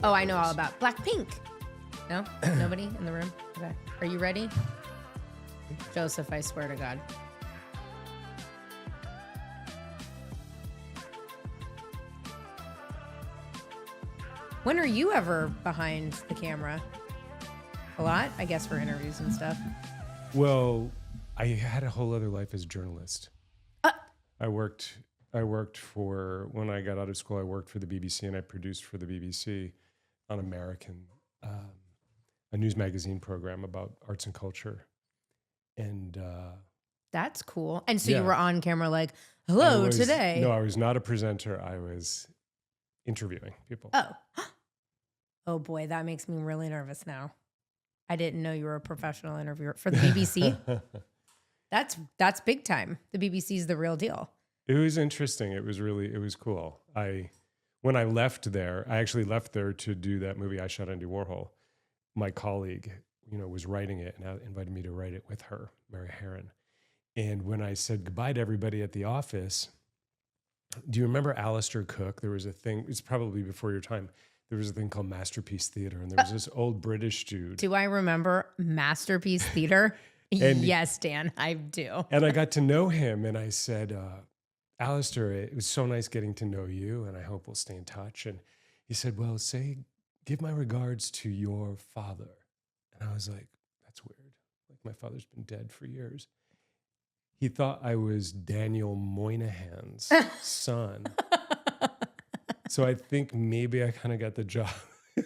Oh, I know all about Blackpink. No? Nobody in the room? Okay. Are you ready? Joseph, I swear to God. When are you ever behind the camera? A lot, I guess, for interviews and stuff. Well, I had a whole other life as a journalist. I worked for, when I got out of school, I worked for the BBC and I produced for the BBC on American, a news magazine program about arts and culture. And That's cool. And so Yeah. you were on camera like, hello, today. No, I was not a presenter. I was interviewing people. Oh. Oh boy, that makes me really nervous now. I didn't know you were a professional interviewer for the BBC. That's big time. The BBC's the real deal. It was interesting. It was cool. When I left there, I actually left there to do that movie I shot Andy Warhol. My colleague, was writing it and invited me to write it with her, Mary Herron. And when I said goodbye to everybody at the office, do you remember Alistair Cook? There was a thing, it's probably before your time. There was a thing called Masterpiece Theatre, and there was this old British dude. Do I remember Masterpiece Theatre? Yes, Dan, I do. And I got to know him, and I said, Alistair, it was so nice getting to know you, and I hope we'll stay in touch. And he said, well, give my regards to your father. And I was like, that's weird. Like, my father's been dead for years. He thought I was Daniel Minahan's son. So I think maybe I kind of got the job.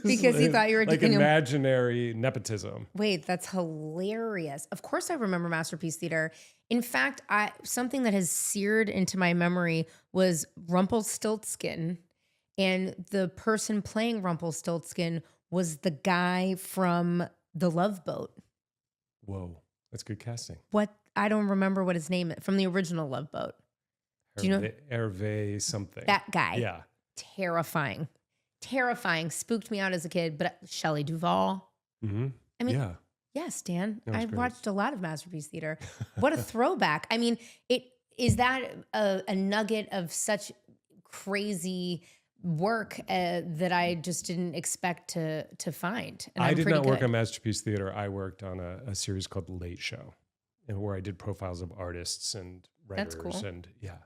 Because he thought you were like doing imaginary nepotism. Wait, that's hilarious. Of course I remember Masterpiece Theater. In fact, something that has seared into my memory was Rumpelstiltskin. And the person playing Rumpelstiltskin was the guy from The Love Boat. Whoa, that's good casting. What? I don't remember what his name is from the original Love Boat. Do you know? Hervé something. That guy. Yeah. Terrifying. Spooked me out as a kid, but Shelley Duvall. Mm-hmm. I mean, yeah. Yes, Dan. I great. watched a lot of Masterpiece Theater. What a throwback. I mean, is that a nugget of such crazy work that I just didn't expect to find. And I did not work on Masterpiece Theater. I worked on a series called The Late Show, and where I did profiles of artists and writers. That's cool. And yeah.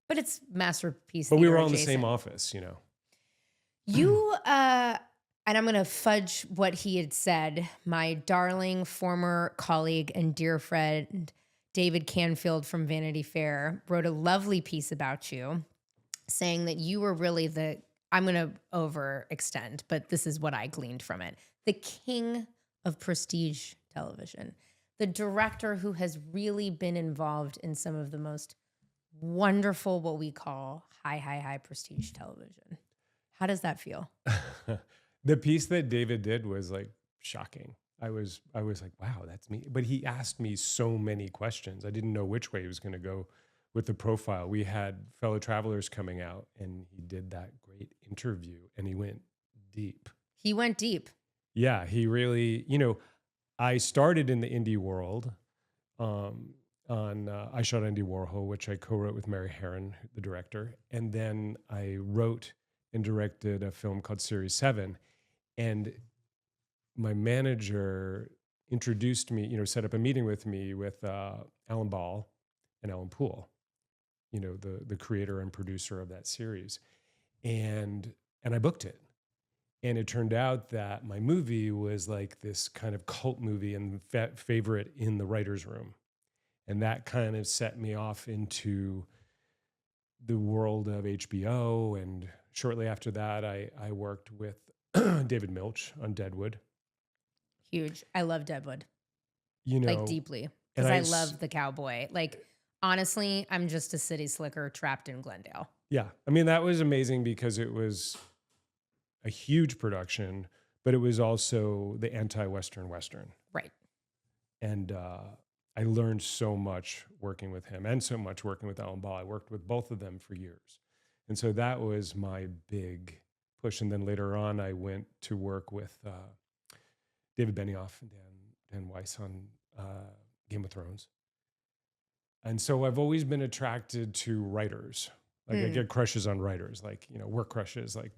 But it's Masterpiece But Theater we were all in the adjacent. same office, You, and I'm going to fudge what he had said. My darling former colleague and dear friend, David Canfield from Vanity Fair, wrote a lovely piece about you saying that you were really I'm going to overextend, but this is what I gleaned from it, the king of prestige television, the director who has really been involved in some of the most wonderful, what we call high prestige television. How does that feel? The piece that David did was like shocking. I was like, wow, that's me. But he asked me so many questions. I didn't know which way he was going to go with the profile. We had Fellow Travelers coming out, and he did that great interview, and he went deep. He went deep. Yeah, he really, I started in the indie world I shot Andy Warhol, which I co-wrote with Mary Herron, the director. And then I wrote and directed a film called Series 7. And my manager introduced me, set up a meeting with me with Alan Ball and Alan Poole, the creator and producer of that series. And I booked it. And it turned out that my movie was like this kind of cult movie and favorite in the writer's room. And that kind of set me off into the world of HBO. And shortly after that, I worked with David Milch on Deadwood. Huge. I love Deadwood. Like deeply. Because I love the cowboy. Like, honestly, I'm just a city slicker trapped in Glendale. Yeah. I mean, that was amazing because it was a huge production, but it was also the anti-Western Western. Right. And I learned so much working with him and so much working with Alan Ball. I worked with both of them for years. And so that was my big push. And then later on, I went to work with David Benioff and Dan Weiss on Game of Thrones. And so I've always been attracted to writers. Like I get crushes on writers, like, work crushes, like,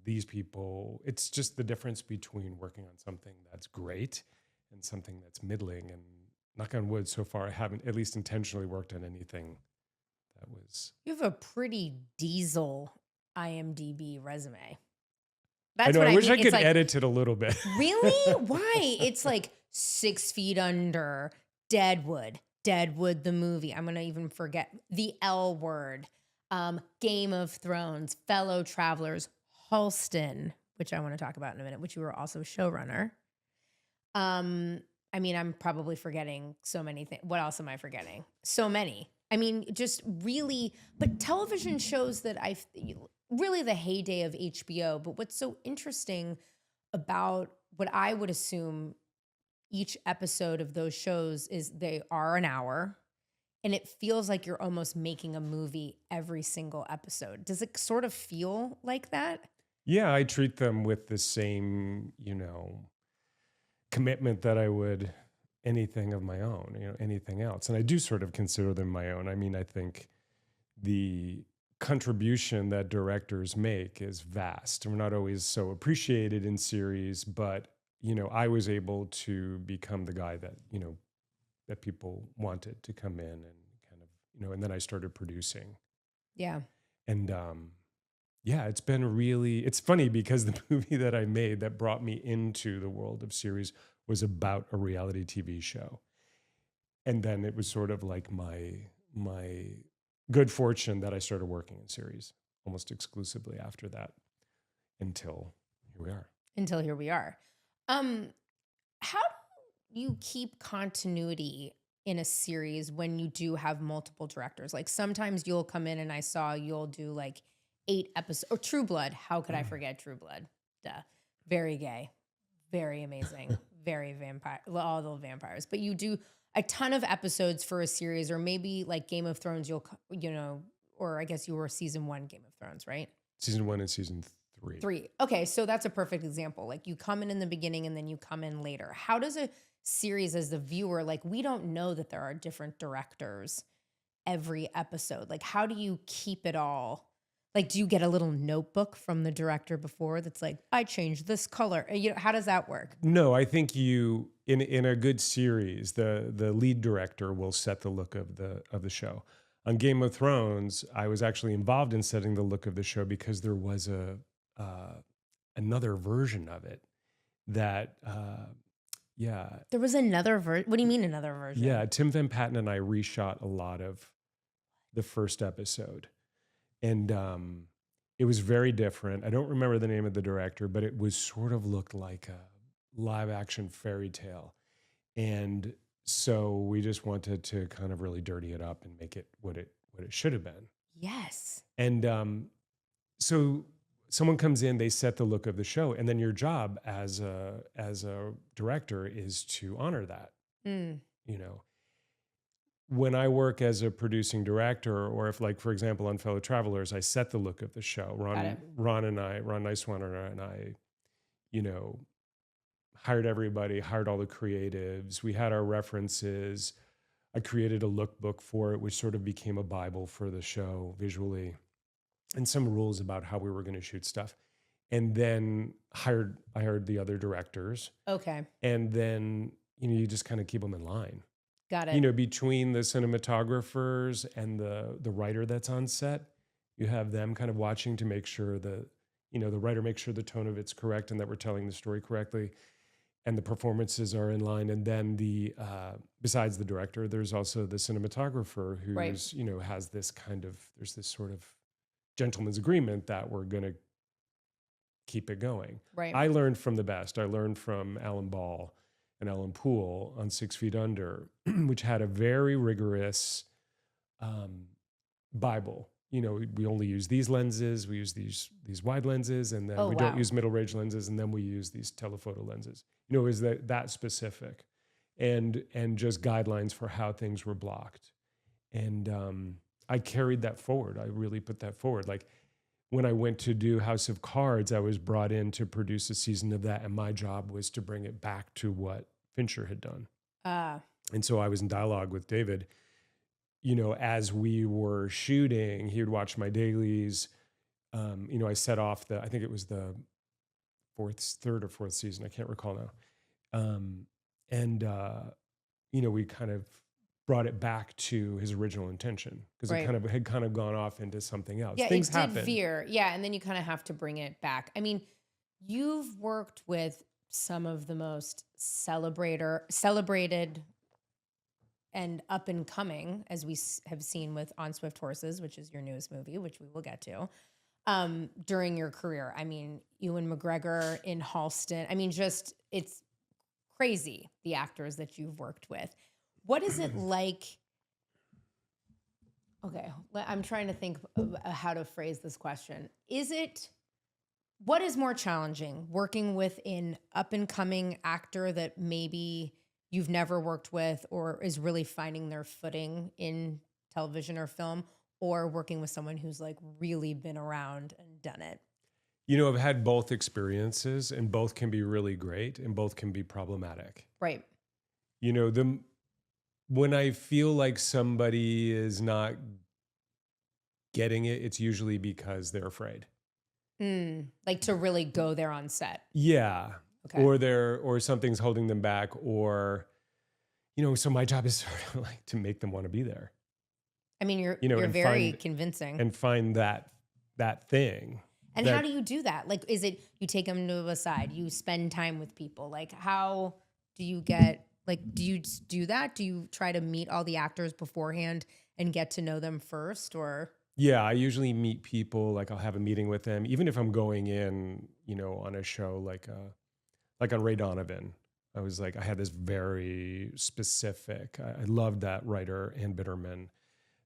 these people. It's just the difference between working on something that's great and something that's middling. And knock on wood, so far I haven't at least intentionally worked on anything that was. You have a pretty diesel IMDb resume. I That's know. what I I wish mean. I It's could like, edit it a little bit. really? Why? It's like 6 Feet Under, Deadwood the movie. I'm going to even forget the L Word, Game of Thrones, Fellow Travelers, Halston, which I want to talk about in a minute, which you were also showrunner. I mean, I'm probably forgetting so many things. What else am I forgetting? So many. I mean, just really, but television shows that really the heyday of HBO. But what's so interesting about what I would assume each episode of those shows is they are an hour, and it feels like you're almost making a movie every single episode. Does it sort of feel like that? Yeah, I treat them with the same, commitment that I would anything of my own, anything else. And I do sort of consider them my own. I mean, I think the contribution that directors make is vast. We're not always so appreciated in series, but I was able to become the guy that, that people wanted to come in and kind of, and then I started producing. Yeah. And yeah, it's funny because the movie that I made that brought me into the world of series was about a reality TV show. And then it was sort of like my good fortune that I started working in series almost exclusively after that until here we are. Until here we are. How do you keep continuity in a series when you do have multiple directors? Like sometimes you'll come in and I saw you'll do like 8 episodes or True Blood. How could I forget True Blood? Duh. Very gay, very amazing, very vampire, all the vampires. But you do a ton of episodes for a series, or maybe like Game of Thrones, or I guess you were season 1 Game of Thrones, right? Season 1 and season 3. Okay, so that's a perfect example. Like you come in the beginning and then you come in later. How does a series as the viewer, like we don't know that there are different directors every episode. Like how do you keep it all? Like do you get a little notebook from the director before that's like, I changed this color? How does that work? No, I think you in a good series, the lead director will set the look of the show. On Game of Thrones, I was actually involved in setting the look of the show because there was another version of it that yeah. There was another version. What do you mean another version? Yeah, Tim Van Patten and I reshot a lot of the first episode. And it was very different. I don't remember the name of the director, but it was sort of looked like a live action fairy tale. And so we just wanted to kind of really dirty it up and make it what it should have been. Yes. And so someone comes in, they set the look of the show, and then your job as a director is to honor that. When I work as a producing director, or if, like, for example, on Fellow Travelers, I set the look of the show. Ron Niswaner and I, hired everybody, hired all the creatives. We had our references. I created a lookbook for it, which sort of became a Bible for the show visually, and some rules about how we were going to shoot stuff. And then I hired the other directors. Okay. And then, you just kind of keep them in line. Got it. Between the cinematographers and the writer that's on set, you have them kind of watching to make sure the writer makes sure the tone of it's correct and that we're telling the story correctly and the performances are in line. And then besides the director, there's also the cinematographer who's, right. Has this there's this sort of gentleman's agreement that we're going to keep it going. Right. I learned from the best. I learned from Alan Ball and Ellen Poole on 6 Feet Under, which had a very rigorous Bible. We only use these lenses, we use these wide lenses, and then don't use middle range lenses, and then we use these telephoto lenses. Is that specific, and just guidelines for how things were blocked. And I carried that forward. I really put that forward. Like when I went to do House of Cards, I was brought in to produce a season of that, and my job was to bring it back to what Fincher had done. And so I was in dialogue with David, as we were shooting, he would watch my dailies. I set off I think it was the third or fourth season. I can't recall now. Um, and, we kind of brought it back to his original intention because it Right. had kind of gone off into something else. Yeah, Things it did happen. veer. Yeah, and then you kind of have to bring it back. I mean, you've worked with some of the most celebrated and up and coming, as we have seen with On Swift Horses, which is your newest movie, which we will get to, during your career. I mean, Ewan McGregor in Halston. I mean, just it's crazy the actors that you've worked with. What is it like? Okay, I'm trying to think of how to phrase this question. What is more challenging, working with an up and coming actor that maybe you've never worked with or is really finding their footing in television or film, or working with someone who's like really been around and done it? I've had both experiences, and both can be really great and both can be problematic. Right. The When I feel like somebody is not getting it, it's usually because they're afraid. Like to really go there on set. Yeah. Okay. Or something's holding them back, or so my job is sort of like to make them want to be there. I mean, you're And very convincing. and find that thing. And how do you do that? Like, is it you take them to the side, you spend time with people? Like, how do you do you do that? Do you try to meet all the actors beforehand and get to know them first, or? Yeah, I usually meet people, like I'll have a meeting with them, even if I'm going in, on a show like on Ray Donovan. I had this very specific, I loved that writer, Ann Bitterman,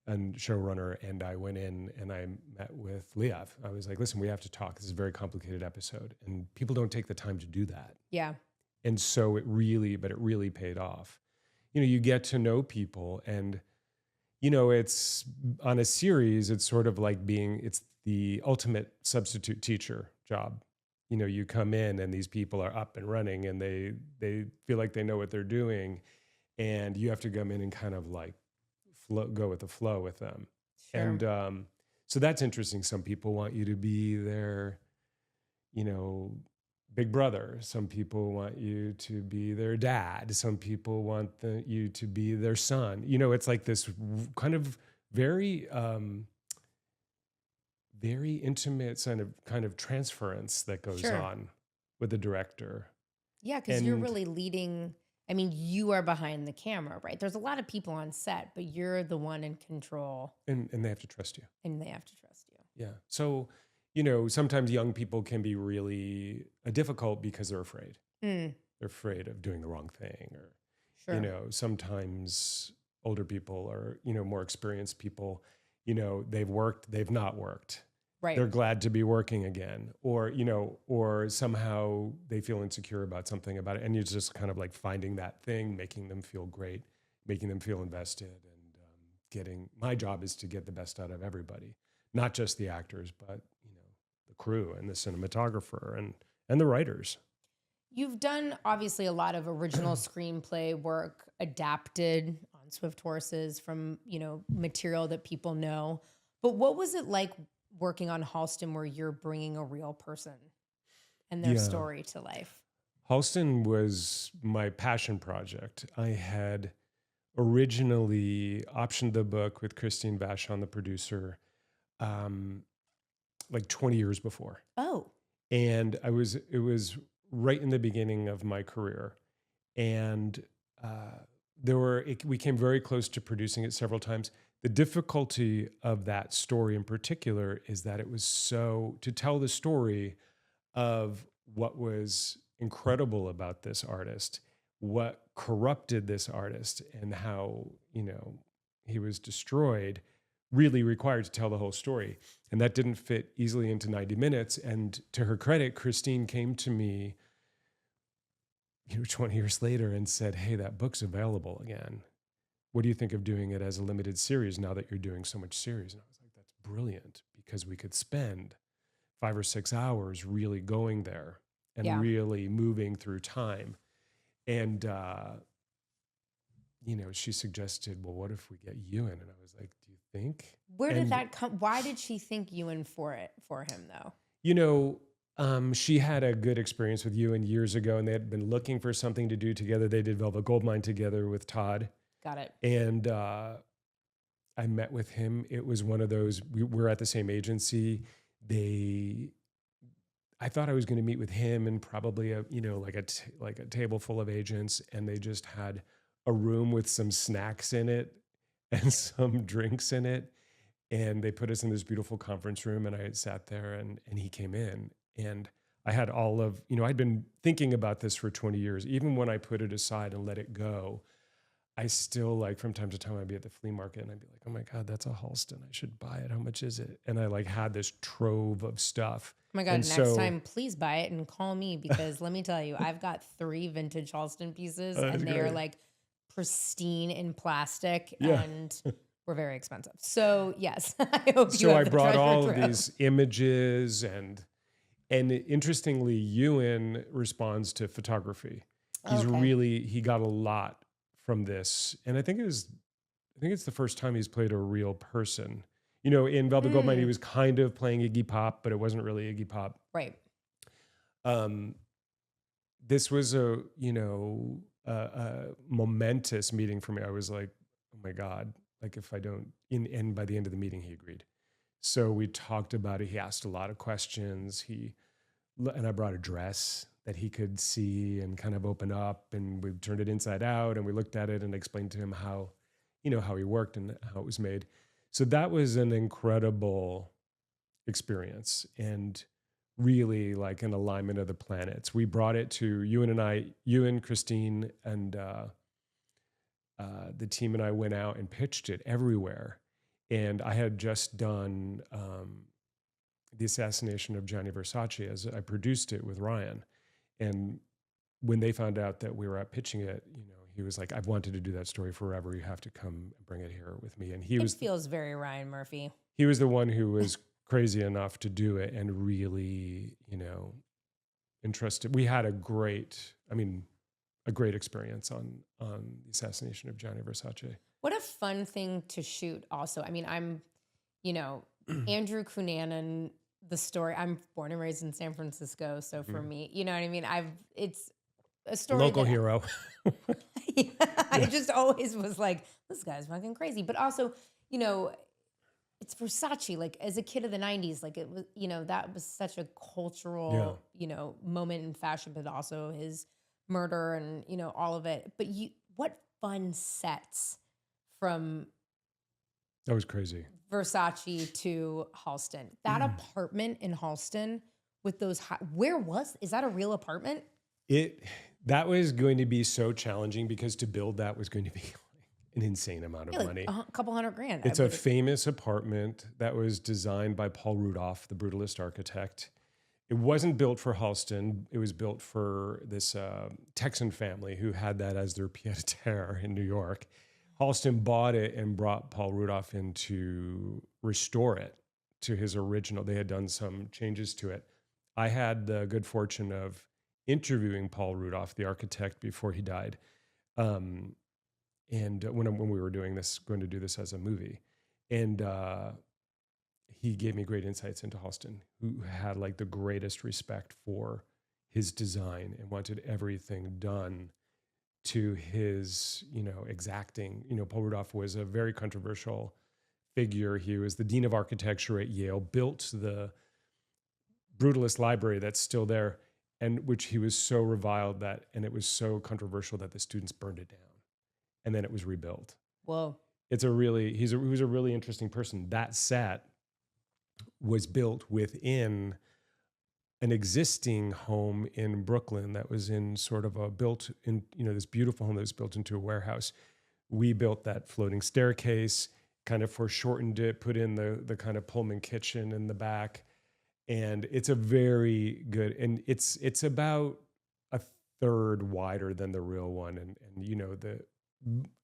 and showrunner. And I went in and I met with Liev. I was like, listen, we have to talk. This is a very complicated episode. And people don't take the time to do that. Yeah. And so it really paid off. You get to know people, and, it's on a series, it's sort of like it's the ultimate substitute teacher job. You come in and these people are up and running and they feel like they know what they're doing, and you have to come in and kind of like go with the flow with them. Sure. And so that's interesting. Some people want you to be their, big brother. Some people want you to be their dad. Some people want you to be their son. It's like this kind of very, very intimate kind of transference that goes Sure. on with the director. Yeah, because you're And really leading. I mean, you are behind the camera, right? There's a lot of people on set, but you're the one in control, and they have to trust you. and they have to trust you. Yeah. So, sometimes young people can be really difficult because they're afraid. Mm, They're afraid of doing the wrong thing, or, sure. sometimes older people, or, more experienced people, they've not worked. Right. They're glad to be working again, or somehow they feel insecure about something about it. And you're just kind of like finding that thing, making them feel great, making them feel invested, and my job is to get the best out of everybody, not just the actors, but, the crew and the cinematographer and the writers. You've done obviously a lot of original screenplay work, adapted on Swift Horses from, material that people know. But what was it like working on Halston, where you're bringing a real person and their Yeah. story to life? Halston was my passion project. I had originally optioned the book with Christine Vachon, the producer, like 20 years before. Oh, And it was right in the beginning of my career. And we came very close to producing it several times. The difficulty of that story in particular is that it was to tell the story of what was incredible about this artist, what corrupted this artist, and how, he was destroyed, really required to tell the whole story. And that didn't fit easily into 90 minutes. And to her credit, Christine came to me 20 years later and said, hey, that book's available again. What do you think of doing it as a limited series now that you're doing so much series? And I was like, that's brilliant, because we could spend 5 or 6 hours really going there and Yeah. really moving through time. And, she suggested, well, what if we get Ewan? And I was like, do you think? Where did And, that come? Why did she think Ewan for him though? she had a good experience with Ewan years ago, and they had been looking for something to do together. They did Velvet Goldmine together with Todd. Got it. And I met with him. It was one of those, we're at the same agency. I thought I was going to meet with him and probably like a table full of agents, and they just had a room with some snacks in it and some drinks in it. And they put us in this beautiful conference room, and I sat there, and he came in, and I had all of, I'd been thinking about this for 20 years. Even when I put it aside and let it go, I still, like, from time to time, I'd be at the flea market and I'd be like, oh my God, that's a Halston. I should buy it. How much is it? And I had this trove of stuff. Oh my God, and next time, please buy it and call me, because let me tell you, I've got 3 vintage Halston pieces and they are like pristine in plastic and were very expensive. So yes, I hope you have I the brought treasure all trove. of these images, and interestingly, Ewan responds to photography. He got a lot from this. And I think it's the first time he's played a real person. In Velvet Goldmine, he was kind of playing Iggy Pop, but it wasn't really Iggy Pop. Right. This was a momentous meeting for me. I was like, oh my God, like, if I don't, and by the end of the meeting, he agreed. So we talked about it. He asked a lot of questions. And I brought a dress that he could see and kind of open up, and we turned it inside out, and we looked at it and explained to him how he worked and how it was made. So that was an incredible experience, and really like an alignment of the planets. We brought it to Ewan, Christine, and the team and I went out and pitched it everywhere. And I had just done the assassination of Gianni Versace, as I produced it with Ryan. And when they found out that we were out pitching it, he was like, I've wanted to do that story forever. You have to come and bring it here with me. And it feels very Ryan Murphy. He was the one who was crazy enough to do it and really, entrusted. We had a great experience on the assassination of Gianni Versace. What a fun thing to shoot also. I mean, I'm, Andrew Cunanan, the story, I'm born and raised in San Francisco. So for me, you know what I mean? It's a story. Local hero. I just always was like, this guy's fucking crazy. But also, it's Versace. Like, as a kid of the 90s, like, it was, that was such a cultural, moment in fashion, but also his murder and, all of it. But what fun sets from that was crazy. Versace to Halston. That apartment in Halston with those is that a real apartment? That was going to be so challenging, because to build that was going to be an insane amount of money. A couple $100,000. It's a famous apartment that was designed by Paul Rudolph, the brutalist architect. It wasn't built for Halston. It was built for this Texan family who had that as their pied-à-terre in New York. Halston bought it and brought Paul Rudolph in to restore it to his original. They had done some changes to it. I had the good fortune of interviewing Paul Rudolph, the architect, before he died. And when we were going to do this as a movie. And he gave me great insights into Halston, who had like the greatest respect for his design and wanted everything done to his, exacting. Paul Rudolph was a very controversial figure. He was the dean of architecture at Yale, built the brutalist library that's still there, and which he was so reviled and it was so controversial that the students burned it down, and then it was rebuilt. Whoa. He was a really interesting person. That set was built within an existing home in Brooklyn that was in sort of this beautiful home that was built into a warehouse. We built that floating staircase, kind of foreshortened it, put in the kind of Pullman kitchen in the back. And it's a very good, and it's about a third wider than the real one. And the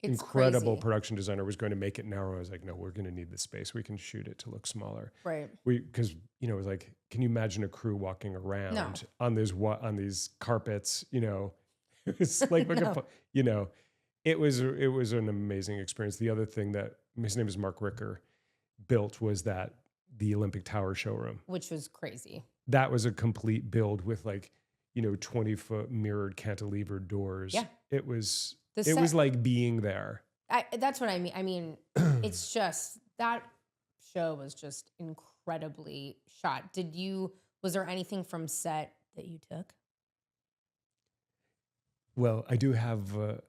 incredible production designer was going to make it narrow. I was like, no, we're going to need the space. We can shoot it to look smaller. Right. Because it was like, can you imagine a crew walking around on these carpets? It's like, it was an amazing experience. The other thing that his name is Mark Ricker built was that the Olympic Tower showroom, which was crazy. That was a complete build with 20-foot mirrored cantilever doors. Yeah. It was The was like being there. That's what I mean. I mean, it's just that show was just incredibly shot. Was there anything from set that you took? Well, I do have one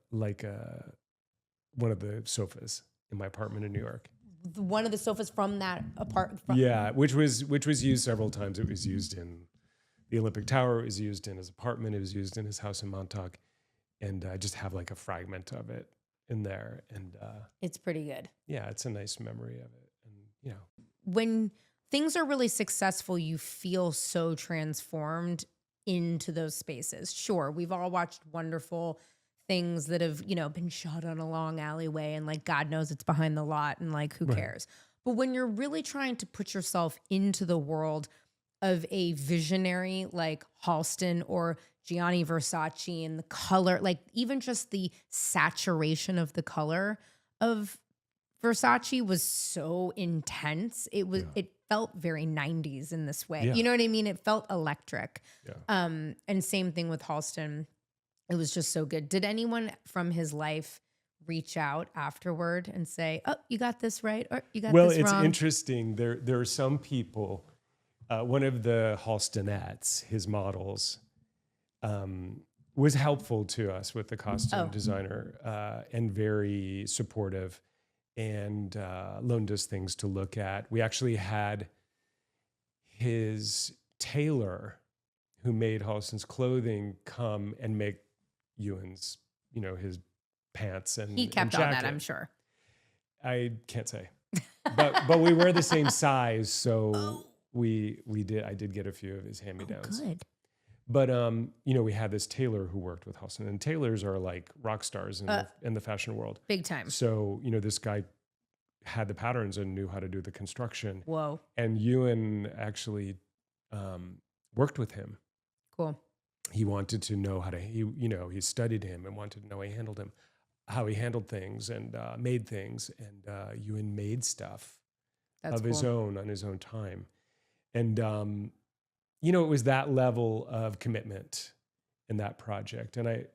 of the sofas in my apartment in New York. One of the sofas from that apartment? Yeah, which was used several times. It was used in the Olympic Tower. It was used in his apartment. It was used in his house in Montauk. And I just have like a fragment of it in there. And it's pretty good. Yeah, it's a nice memory of it. And when things are really successful, you feel so transformed into those spaces. Sure, we've all watched wonderful things that have, been shot on a long alleyway and God knows it's behind the lot and who cares? But when you're really trying to put yourself into the world of a visionary like Halston or Gianni Versace and the color, even just the saturation of the color of Versace was so intense. It felt very 90s in this way. Yeah. You know what I mean? It felt electric. Yeah. And same thing with Halston. It was just so good. Did anyone from his life reach out afterward and say, "Oh, you got this right," or "You got this wrong"? Well, it's interesting. There are some people. One of the Halstonettes, his models, was helpful to us with the costume designer and very supportive and loaned us things to look at. We actually had his tailor who made Halston's clothing come and make Ewan's, his pants and he kept and on jacket. that, I'm sure. I can't say, but we wear the same size, so we did. I did get a few of his hand-me-downs. Good. But we had this tailor who worked with Halston, and tailors are like rock stars in the fashion world, big time. So this guy had the patterns and knew how to do the construction. Whoa! And Ewan actually worked with him. Cool. He wanted to know how to. He studied him and wanted to know how he handled things and made things. And Ewan made stuff his own on his own time, and. It was that level of commitment in that project. And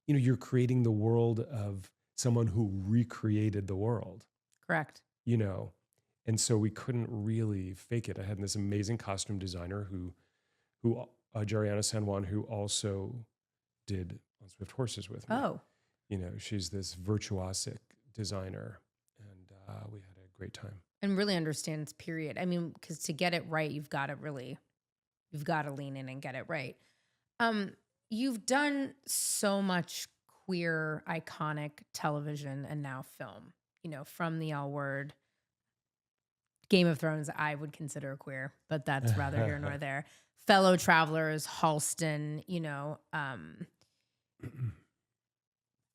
you're creating the world of someone who recreated the world. Correct. And so we couldn't really fake it. I had this amazing costume designer who Jariana San Juan, who also did On Swift Horses with me. Oh. She's this virtuosic designer, and we had a great time. And really understands period. I mean, because to get it right, you've got to lean in and get it right. You've done so much queer, iconic television and now film, from the L Word. Game of Thrones, I would consider queer, but that's rather here nor there. Fellow Travelers, Halston,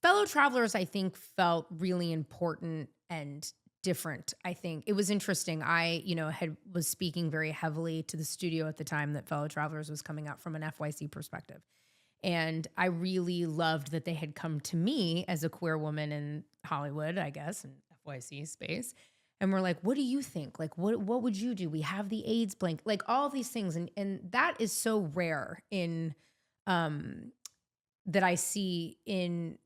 Fellow Travelers, I think, felt really important and different. I think it was interesting. I, was speaking very heavily to the studio at the time that Fellow Travelers was coming out from an FYC perspective. And I really loved that they had come to me as a queer woman in Hollywood, I guess, in FYC space. And we're like, what do you think? What would you do? We have the AIDS blanket, all of these things. And that is so rare in, that I see in,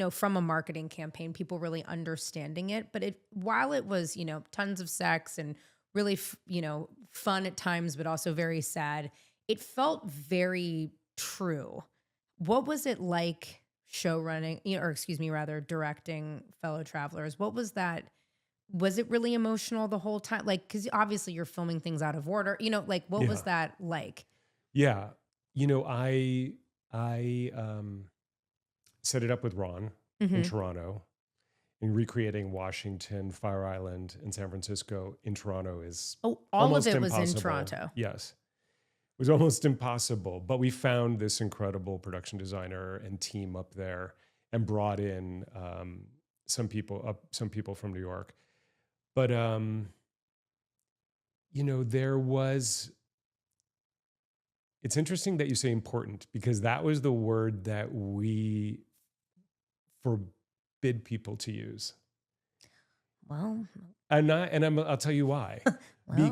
from a marketing campaign, people really understanding it. But while it was, tons of sex and really, fun at times, but also very sad, it felt very true. What was it like directing Fellow Travelers? What was that? Was it really emotional the whole time? Because obviously you're filming things out of order, what was that like? Yeah. I set it up with Ron in Toronto, and recreating Washington, Fire Island, and San Francisco in Toronto is all of it impossible. was in Toronto. Yes. It was almost impossible, but we found this incredible production designer and team up there and brought in some people from New York. But, there was it's interesting that you say important, because that was the word that we forbid people to use. Well, I'll tell you why. well,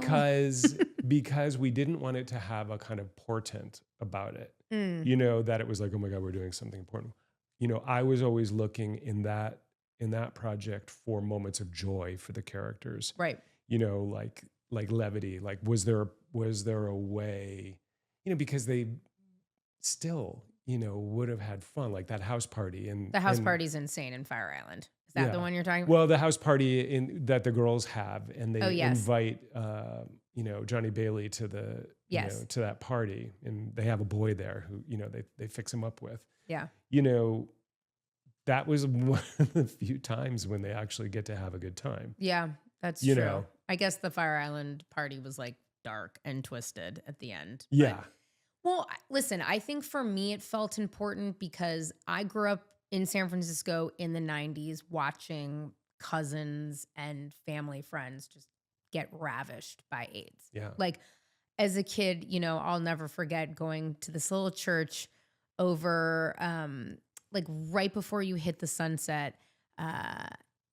Because we didn't want it to have a kind of portent about it. mm, That it was like, oh my God, we're doing something important. I was always looking in that project for moments of joy for the characters. right. Like levity. Like, was there a way, because they still, would have had fun, like that house party The house and party's insane in Fire Island. Is that the yeah. one you're talking about? Well, the house party that the girls have, and Oh, they yes. invite, Johnny Bailey to Yes. to that party, and they have a boy there who, they fix him up with. Yeah. That was one of the few times when they actually get to have a good time. Yeah, that's true. I guess the Fire Island party was like dark and twisted at the end. Yeah. Well, listen, I think for me it felt important because I grew up in San Francisco in the 90s watching cousins and family friends just get ravished by AIDS. Yeah. Like as a kid, I'll never forget going to this little church over like right before you hit the sunset.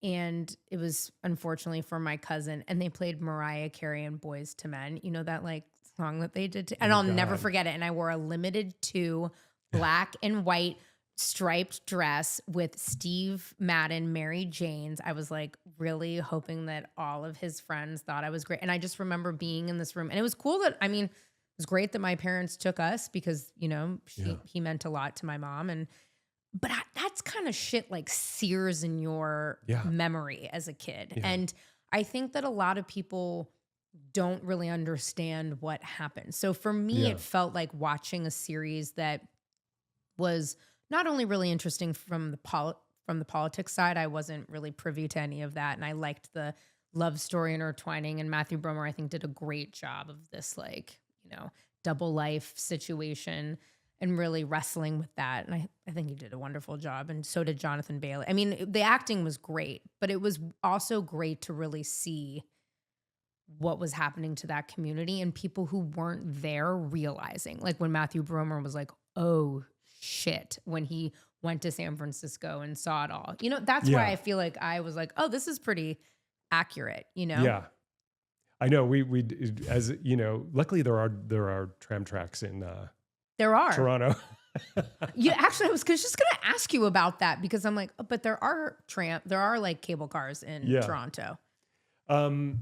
And it was unfortunately for my cousin, and they played Mariah Carey and Boys to Men. You know that like song that they did, and I'll never forget it. And I wore a limited 2 black and white striped dress with Steve Madden, Mary Jane's. I was like really hoping that all of his friends thought I was great. And I just remember being in this room, and it was cool that, it was great that my parents took us because, he meant a lot to my mom. But that's kind of shit like sears in your memory as a kid. Yeah. And I think that a lot of people don't really understand what happened. So for me, it felt like watching a series that was not only really interesting from the politics side. I wasn't really privy to any of that. And I liked the love story intertwining. And Matthew Bromer, I think, did a great job of this, like, double life situation and really wrestling with that. And I think he did a wonderful job. And so did Jonathan Bailey. I mean, the acting was great, but it was also great to really see what was happening to that community and people who weren't there realizing. Like when Matthew Bromer was like, oh, shit, when he went to San Francisco and saw it all. That's why I feel like I was like, oh, this is pretty accurate, Yeah. I know we as luckily there are tram tracks in there are Toronto. Actually, I was just going to ask you about that because I'm like, oh, but there are like cable cars in Toronto. That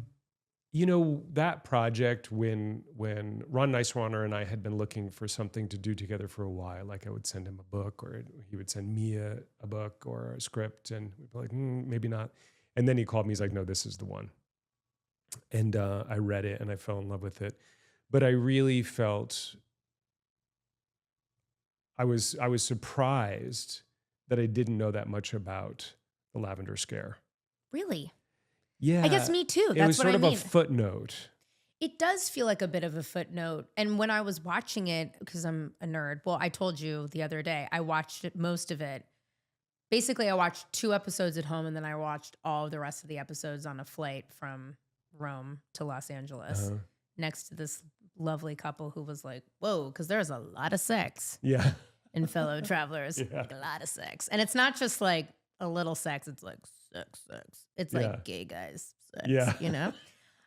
project when Ron Nicewaner and I had been looking for something to do together for a while, like I would send him a book or he would send me a book or a script, and we'd be like, maybe not. And then he called me. He's like, no, this is the one. And I read it and I fell in love with it. But I really felt I was surprised that I didn't know that much about the Lavender Scare. Really? Yeah. I guess me too. That's it was what sort I of mean. a footnote. It does feel like a bit of a footnote. And when I was watching it, because I'm a nerd, well, I told you the other day, I watched most of it. Basically, I watched 2 episodes at home, and then I watched all of the rest of the episodes on a flight from Rome to Los Angeles next to this lovely couple who was like, whoa, because there's a lot of sex in Fellow Travelers. Like a lot of sex. And it's not just like a little sex. It's like sex. It's like gay guys sex,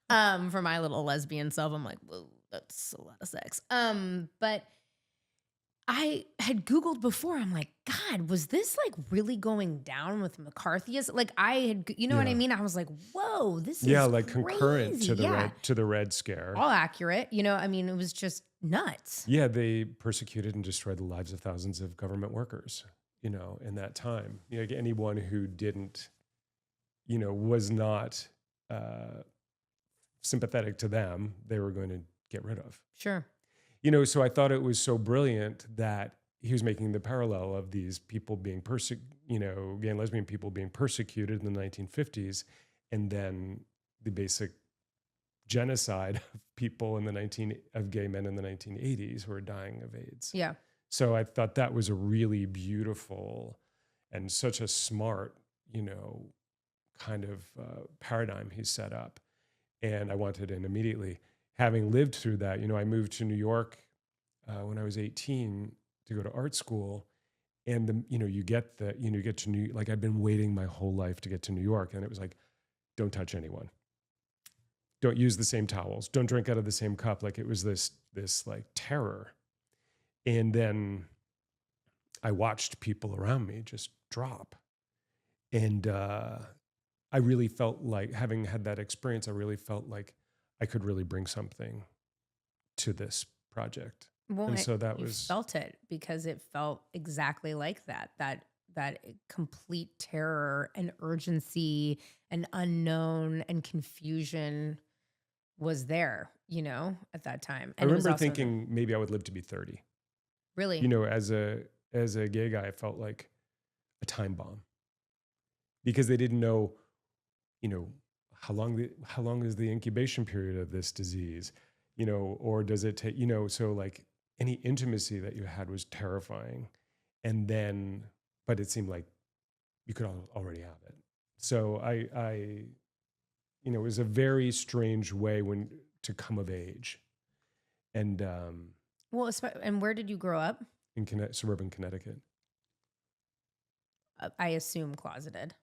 For my little lesbian self, I'm like, whoa, that's a lot of sex. But I had Googled before. I'm like, God, was this like really going down with McCarthyism? Like I had, what I mean? I was like, whoa, this is like crazy. Concurrent to the Red Scare. All accurate. I mean, it was just nuts. Yeah, they persecuted and destroyed the lives of thousands of government workers, in that time. Anyone who didn't, was not sympathetic to them, they were going to get rid of. Sure. So I thought it was so brilliant that he was making the parallel of these people being gay and lesbian people being persecuted in the 1950s, and then the basic genocide of people of gay men in the 1980s who were dying of AIDS. Yeah. So I thought that was a really beautiful and such a smart, kind of paradigm he set up, and I wanted in immediately. Having lived through that, I moved to New York when I was 18 to go to art school. And you get to like I'd been waiting my whole life to get to New York, and it was like, don't touch anyone, don't use the same towels, don't drink out of the same cup. Like it was this like terror. And then I watched people around me just drop, and I really felt like, having had that experience, I really felt like I could really bring something to this project. Well, And so that you was, felt it because it felt exactly like that. That complete terror and urgency and unknown and confusion was there, at that time. I And it was remember also thinking maybe I would live to be 30. really, As a gay guy, I felt like a time bomb, because they didn't know, how long is the incubation period of this disease, or does it take, so like any intimacy that you had was terrifying. And then, but it seemed like you could already have it. So it was a very strange way to come of age. And well, and where did you grow up? in suburban Connecticut. I assume closeted,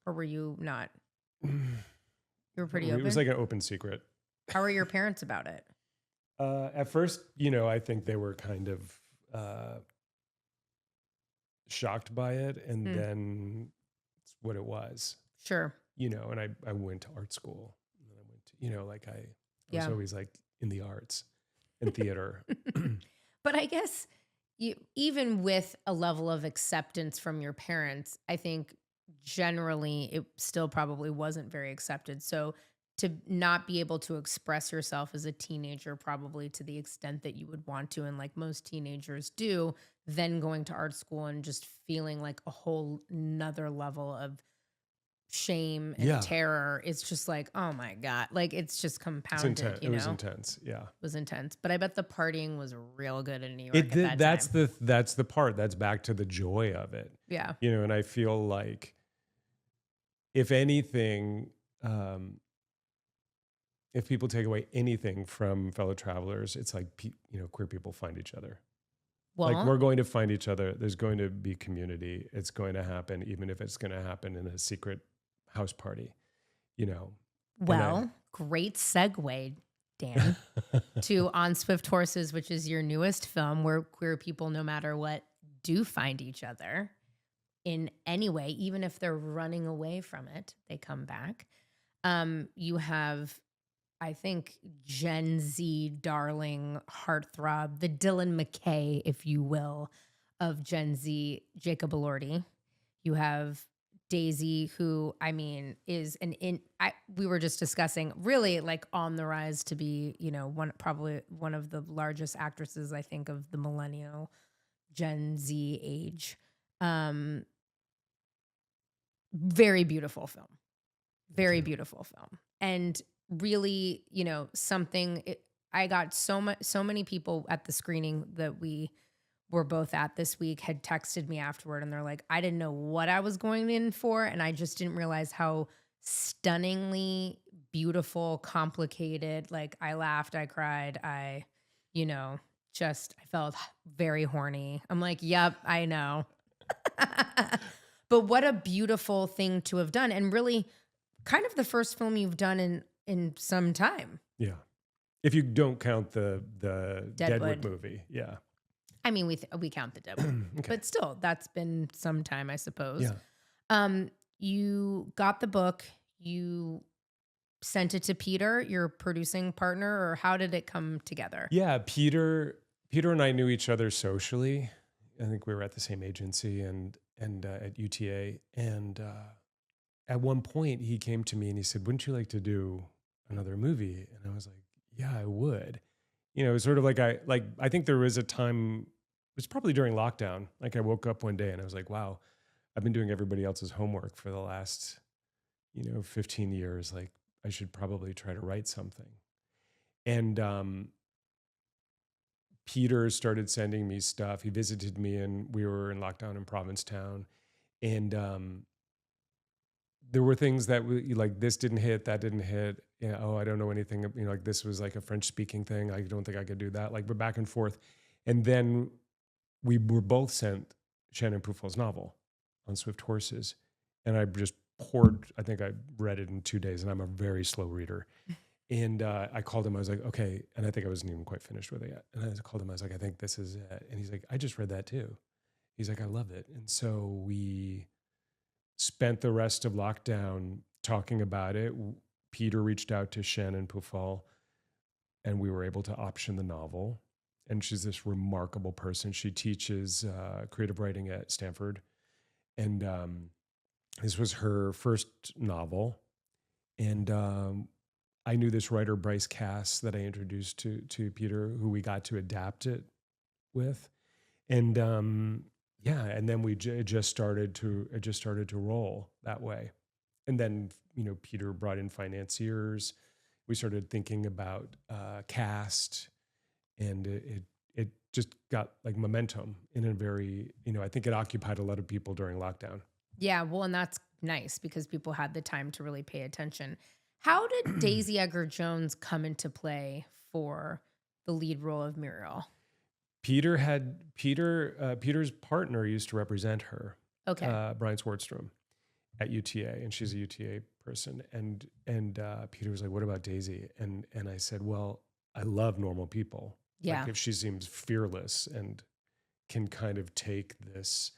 or were you not? It You were pretty open. was like an open secret. How were your parents about it? At first, I think they were kind of shocked by it, and then it's what it was. Sure. And I went to art school, and then I went to, like I was Yeah. always like in the arts and theater. But I guess even with a level of acceptance from your parents, I think generally it still probably wasn't very accepted. So to not be able to express yourself as a teenager, probably to the extent that you would want to, and like most teenagers do, then going to art school and just feeling like a whole nother level of shame and Yeah. terror, it's just like, oh my God, like it's just compounded. It was intense. Yeah. It was intense. But I bet the partying was real good in New York It at did. that That's time. that's the part that's back to the joy of it. Yeah. And I feel like, if anything, if people take away anything from Fellow Travelers, it's like, queer people find each other. Well, Like, we're going to find each other. There's going to be community. It's going to happen, even if it's going to happen in a secret house party, well, great segue, Dan, to On Swift Horses, which is your newest film where queer people, no matter what, do find each other in any way, even if they're running away from it, they come back. You have, I think, Gen Z darling heartthrob, the Dylan McKay, if you will, of Gen Z, Jacob Elordi. You have Daisy, who, I mean, is we were just discussing, really like on the rise to be, probably one of the largest actresses, I think, of the millennial Gen Z age. Very beautiful film. Very beautiful film. And really, I got so many people at the screening that we were both at this week had texted me afterward, and they're like, I didn't know what I was going in for, and I just didn't realize how stunningly beautiful, complicated, like I laughed, I cried, I felt very horny. I'm like, yep, I know. But what a beautiful thing to have done, and really kind of the first film you've done in some time. Yeah. If you don't count the Deadwood movie. Yeah. I mean, we count the Deadwood, Okay. but still, that's been some time, I suppose. Yeah. You got the book, you sent it to Peter, your producing partner, or how did it come together? Yeah. Peter and I knew each other socially. I think we were at the same agency and at UTA. And at one point he came to me and he said, wouldn't you like to do another movie? And I was like, yeah, I would. It was sort of like I think there was a time, it was probably during lockdown. Like I woke up one day and I was like, wow, I've been doing everybody else's homework for the last, 15 years. Like I should probably try to write something. And Peter started sending me stuff. He visited me and we were in lockdown in Provincetown. And there were things that like this didn't hit, that didn't hit. Yeah, oh, I don't know anything. Like this was like a French speaking thing. I don't think I could do that. Like we're back and forth, and then we were both sent Shannon Puffel's novel on Swift Horses, and I just poured. I think I read it in 2 days, and I'm a very slow reader. And I called him. I was like, okay, and I think I wasn't even quite finished with it yet. And I called him. I was like, I think this is it. And he's like, I just read that too. He's like, I love it. And so we spent the rest of lockdown talking about it. Peter reached out to Shannon Puffal, and we were able to option the novel. And she's this remarkable person. She teaches creative writing at Stanford. And this was her first novel. And I knew this writer, Bryce Cass, that I introduced to Peter, who we got to adapt it with. And and then it just started to roll that way. And then, Peter brought in financiers. We started thinking about cast, and it just got like momentum in a very, I think it occupied a lot of people during lockdown. Yeah, well, and that's nice because people had the time to really pay attention. How did Daisy Edgar-Jones come into play for the lead role of Muriel? Peter's partner used to represent her, Okay. Brian Swartstrom, at UTA, and she's a UTA person. And Peter was like, "What about Daisy?" And I said, "Well, I love normal people. Yeah. Like if she seems fearless and can kind of take this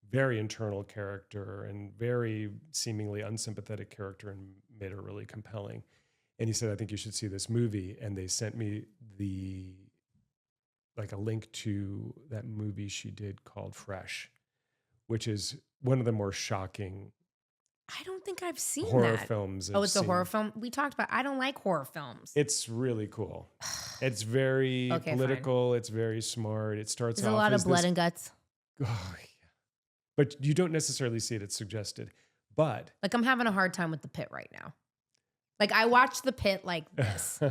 very internal character and very seemingly unsympathetic character and made her really compelling." And he said, "I think you should see this movie." And they sent me a link to that movie she did called Fresh, which is one of the more shocking I don't think I've seen horror that. films. Oh, it's a horror film? We talked about, I don't like horror films. It's really cool. It's very Okay, political. It's very smart. It starts There's off a lot as of blood this, and guts. oh, yeah. But you don't necessarily see it. It's suggested. But Like I'm having a hard time with The Pit right now. Like I watch The Pit like this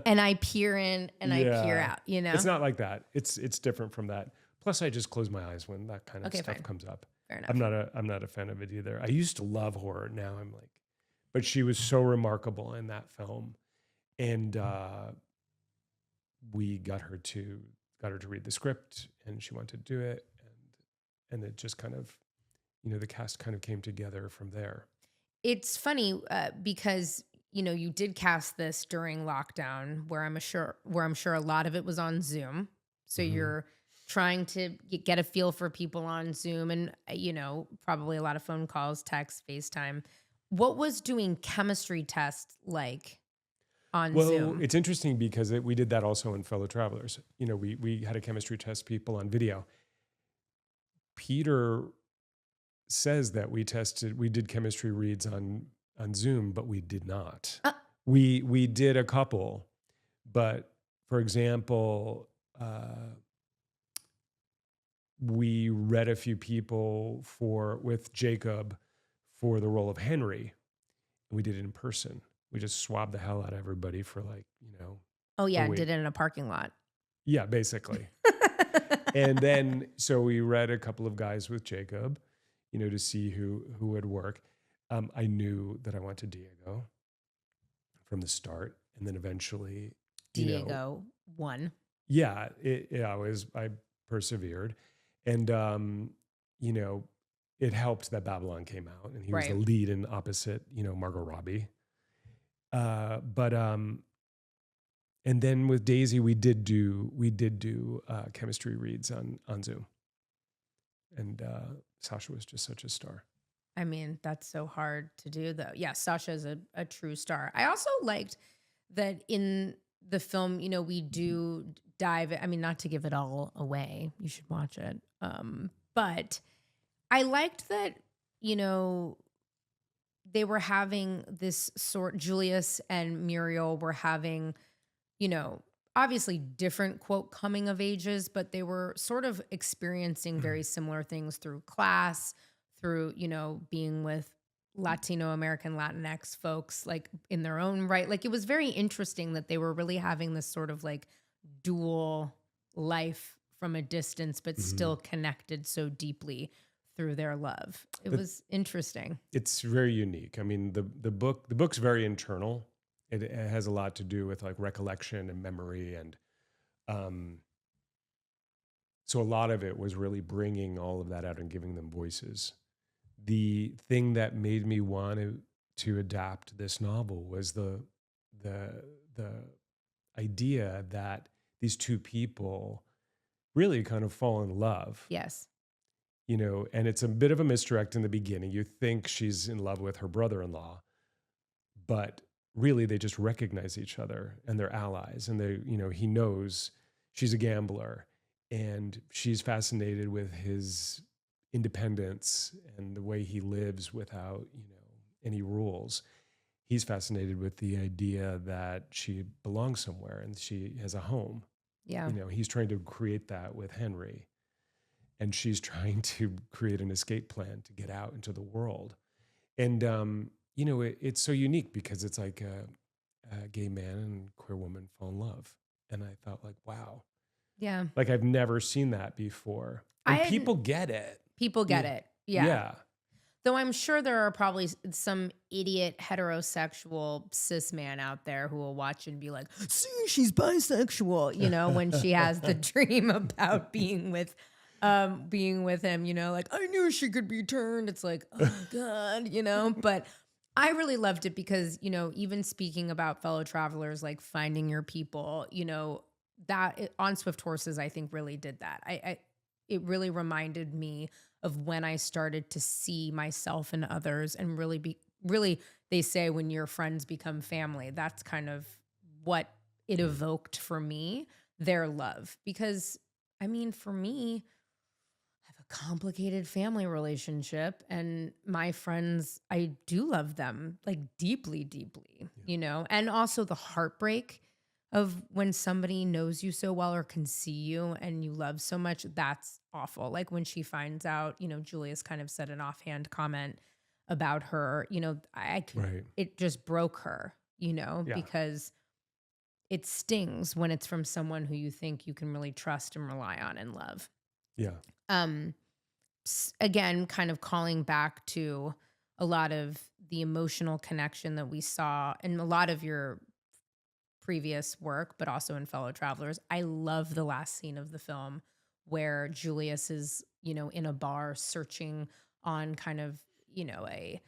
and I peer in and I peer Yeah. out, It's not like that. It's different from that. Plus, I just close my eyes when that kind of Okay, stuff fine. comes up. Fair enough. I'm not a fan of it either. I used to love horror. Now I'm like, but she was so remarkable in that film, and we got her to read the script, and she wanted to do it, and it just kind of, the cast kind of came together from there. It's funny because you did cast this during lockdown, where I'm sure a lot of it was on Zoom. So Mhm. you're trying to get a feel for people on Zoom, and probably a lot of phone calls, text, FaceTime. What was doing chemistry tests like on Well, Zoom? it's interesting because we did that also in Fellow Travelers. We had a chemistry test people on video. Peter says that we did chemistry reads on Zoom, but we did not. We did a couple, but for example, we read a few people with Jacob for the role of Henry, and we did it in person. We just swabbed the hell out of everybody for Oh yeah, a week. did it in a parking lot. Yeah, basically. And then, so we read a couple of guys with Jacob, to see who would work. I knew that I wanted Diego from the start, and then eventually, Diego won. Yeah, I persevered, and it helped that Babylon came out, and he was the Right. lead in opposite, Margot Robbie. And then with Daisy, we did do chemistry reads on Zoom, and Sasha was just such a star. I mean, that's so hard to do, though. Yeah, Sasha is a true star. I also liked that in the film, we do dive. I mean, not to give it all away, you should watch it. But I liked that, they were having this Julius and Muriel were having, obviously different quote coming of ages, but they were sort of experiencing very similar things through class, through, being with Latino American Latinx folks, like in their own right. Like it was very interesting that they were really having this sort of like dual life from a distance, but still connected so deeply through their love. It The- was interesting. It's very unique. I mean, the book's very internal. It has a lot to do with like recollection and memory, and um, so a lot of it was really bringing all of that out and giving them voices. The thing that made me want to adapt this novel was the idea that these two people really kind of fall in love. Yes. And it's a bit of a misdirect in the beginning. You think she's in love with her brother-in-law, but really they just recognize each other and they're allies. And he knows she's a gambler and she's fascinated with his independence and the way he lives without, any rules. He's fascinated with the idea that she belongs somewhere and she has a home. Yeah. He's trying to create that with Henry. And she's trying to create an escape plan to get out into the world. And, it's so unique because it's like a gay man and queer woman fall in love. And I thought like, wow, Yeah. like I've never seen that before. And people get it. People get it. Yeah. Yeah. Though I'm sure there are probably some idiot heterosexual cis man out there who will watch and be like, see, she's bisexual, when she has the dream about being with him, like, I knew she could be turned. It's like, oh God, but I really loved it because, even speaking about fellow travelers, like finding your people, on Swift Horses, I think really did that. It really reminded me of when I started to see myself in others and really, they say when your friends become family, that's kind of what it evoked for me, their love. Because, for me, I have a complicated family relationship and my friends, I do love them like deeply, deeply, and also the heartbreak of when somebody knows you so well or can see you and you love so much, that's awful. Like when she finds out, Julius kind of said an offhand comment about her, it just broke her, because it stings when it's from someone who you think you can really trust and rely on and love. Yeah. Again, kind of calling back to a lot of the emotional connection that we saw in a lot of your previous work, but also in Fellow Travelers. I love the last scene of the film where Julius is, in a bar searching on kind of, a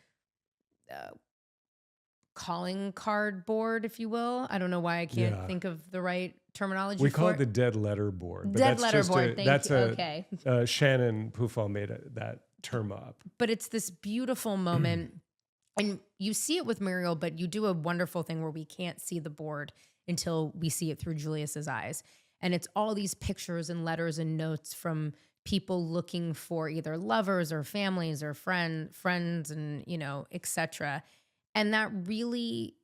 calling card board, if you will. I don't know why I can't think of the right terminology. We call it the dead letter board. But dead letter board. Okay. Shannon Pufall made that term up. But it's this beautiful moment. And you see it with Muriel, but you do a wonderful thing where we can't see the board until we see it through Julius's eyes. And it's all these pictures and letters and notes from people looking for either lovers or families or friends and, et cetera. And that really,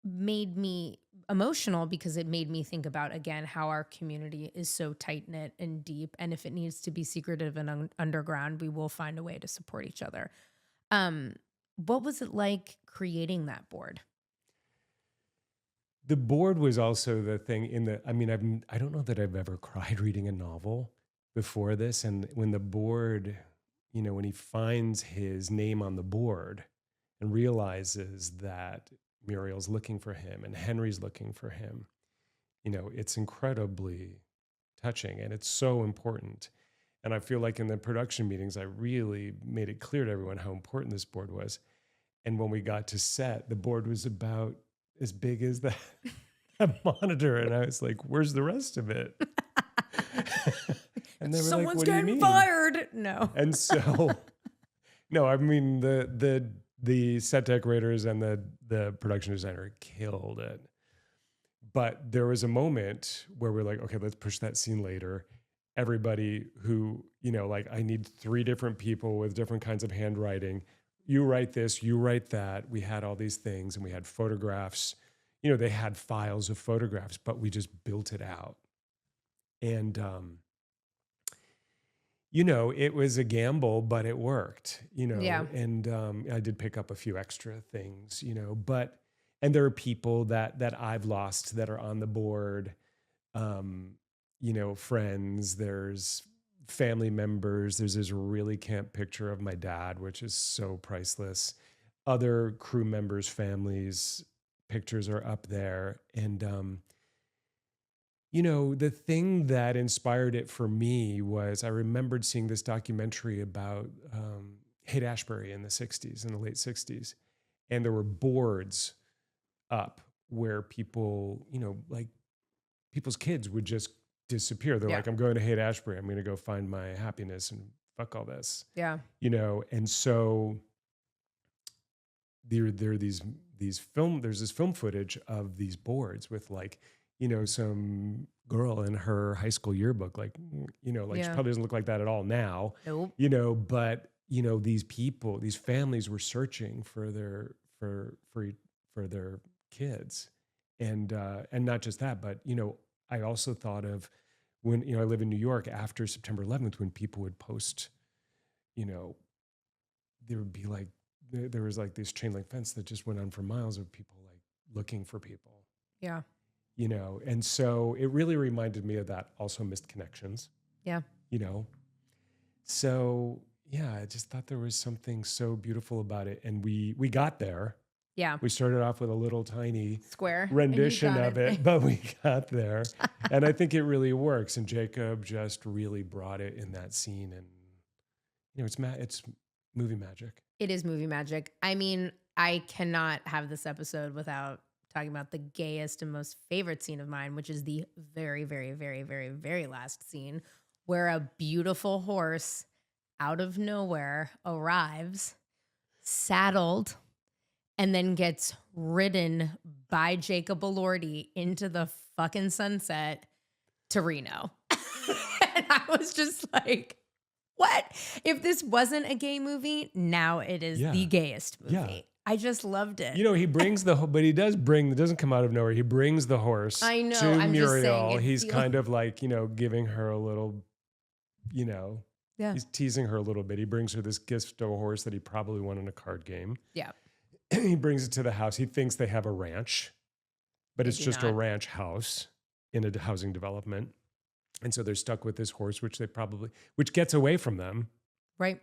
made me emotional because it made me think about, again, how our community is so tight-knit and deep. And if it needs to be secretive and underground, we will find a way to support each other. What was it like creating that board? The board was also the thing I don't know that I've ever cried reading a novel before this. And when the board, when he finds his name on the board and realizes that Muriel's looking for him and Henry's looking for him, it's incredibly touching and it's so important. And I feel like in the production meetings, I really made it clear to everyone how important this board was. And when we got to set, the board was about as big as that monitor. And I was like, where's the rest of it? And they were Someone's like, what do you getting mean? fired. No. And so, no, the set decorators and the production designer killed it. But there was a moment where we're like, okay, let's push that scene later. Everybody who, I need 3 different people with different kinds of handwriting. You write this, you write that. We had all these things and we had photographs. They had files of photographs, but we just built it out. And, it was a gamble, but it worked, Yeah. And I did pick up a few extra things, and there are people that I've lost that are on the board, friends, there's family members. There's this really camp picture of my dad, which is so priceless. Other crew members' families' pictures are up there. And, the thing that inspired it for me was I remembered seeing this documentary about Haight-Ashbury in the 60s, in the late 60s. And there were boards up where people, like people's kids would just disappear. They're Yeah. like, I'm going to Haight-Ashbury. I'm going to go find my happiness and fuck all this, Yeah. And so there are these there's this film footage of these boards with like, some girl in her high school yearbook, like, she Yeah. probably doesn't look like that at all now, Nope. but these people, these families were searching for their kids. And not just that, but, I also thought of when, I live in New York after September 11th, when people would post, there would be like, there was like this chain link fence that just went on for miles of people like looking for people, Yeah. and so it really reminded me of that. Also missed connections, Yeah. So yeah, I just thought there was something so beautiful about it. And we got there. Yeah. We started off with a little tiny Square rendition and you of got it, but we got there. And I think it really works. And Jacob just really brought it in that scene. And, it's movie magic. It is movie magic. I mean, I cannot have this episode without talking about the gayest and most favorite scene of mine, which is the very, very, very, very, very last scene where a beautiful horse out of nowhere arrives, saddled, and then gets ridden by Jacob Elordi into the fucking sunset to Reno. And I was just like, what? If this wasn't a gay movie, now it is Yeah. the gayest movie. Yeah. I just loved it. He brings but he does bring, it doesn't come out of nowhere. He brings the horse I know, to I'm just saying, Muriel. it He's feels- kind of like, giving her a little, Yeah. he's teasing her a little bit. He brings her this gift of a horse that he probably won in a card game. Yeah. He brings it to the house. He thinks they have a ranch, but They it's do just a not. ranch house in a housing development. And so they're stuck with this horse, which gets away from them. Right.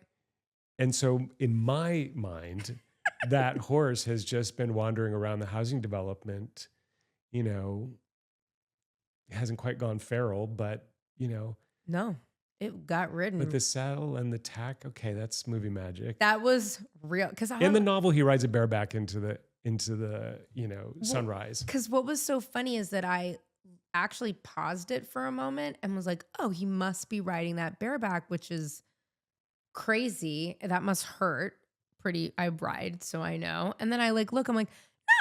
And so in my mind, that horse has just been wandering around the housing development, hasn't quite gone feral, but, No, it got ridden. with the saddle and the tack, okay, that's movie magic. That was real. Because In the novel, he rides it bareback into the sunrise. Because what was so funny is that I actually paused it for a moment and was like, oh, he must be riding that bareback, which is crazy. That must hurt. I ride, so I know. And then I look, I'm like,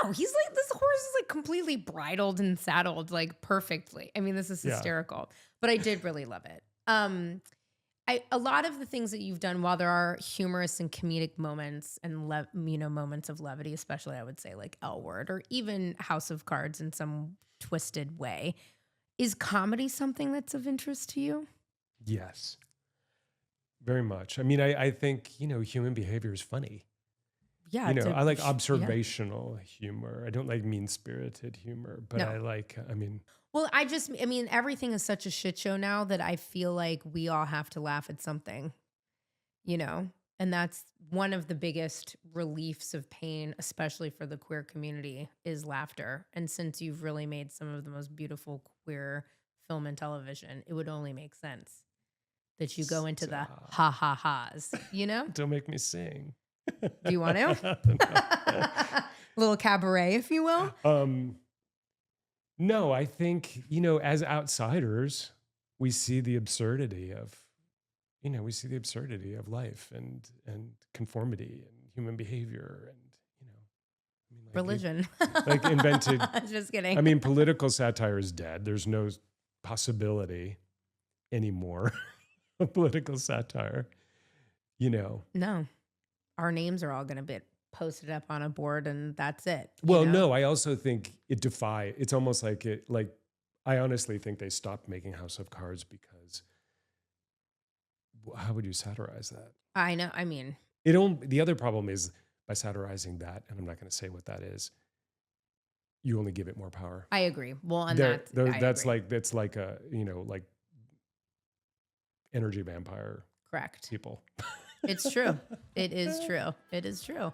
no, he's like, this horse is like completely bridled and saddled like perfectly. I mean, this is Yeah. hysterical, but I did really love it. A lot of the things that you've done, while there are humorous and comedic moments and moments of levity, especially I would say like L Word or even House of Cards in some twisted way, is comedy something that's of interest to you? Yes. Very much. I mean, I think, human behavior is funny. Yeah, I like observational humor. I don't like mean-spirited humor, but No. I like, Well, everything is such a shit show now that I feel like we all have to laugh at something, and that's one of the biggest reliefs of pain, especially for the queer community, is laughter. And since you've really made some of the most beautiful queer film and television, it would only make sense that you go into the Stop. ha-ha-has, Don't make me sing. Do you want to? A little cabaret, if you will. No, I think, as outsiders, we see the absurdity of, life and conformity and human behavior and, Religion. like invented. Just kidding. I mean, political satire is dead. There's no possibility anymore of political satire, No. Our names are all going to be posted up on a board and that's it. Well, no, I also think it's almost like I honestly think they stopped making House of Cards because how would you satirize that? I know. I mean, The other problem is by satirizing that, and I'm not going to say what that is, you only give it more power. I agree. Well, and That's I agree. like a, like energy vampire Correct. people. It's true. It is true. It is true.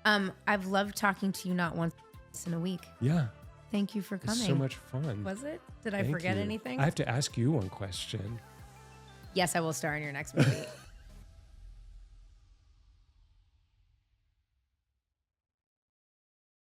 I've loved talking to you not once in a week. Yeah. Thank you for coming. It's so much fun. Was it? Did I Thank forget you. anything? I have to ask you one question. Yes, I will star in your next movie.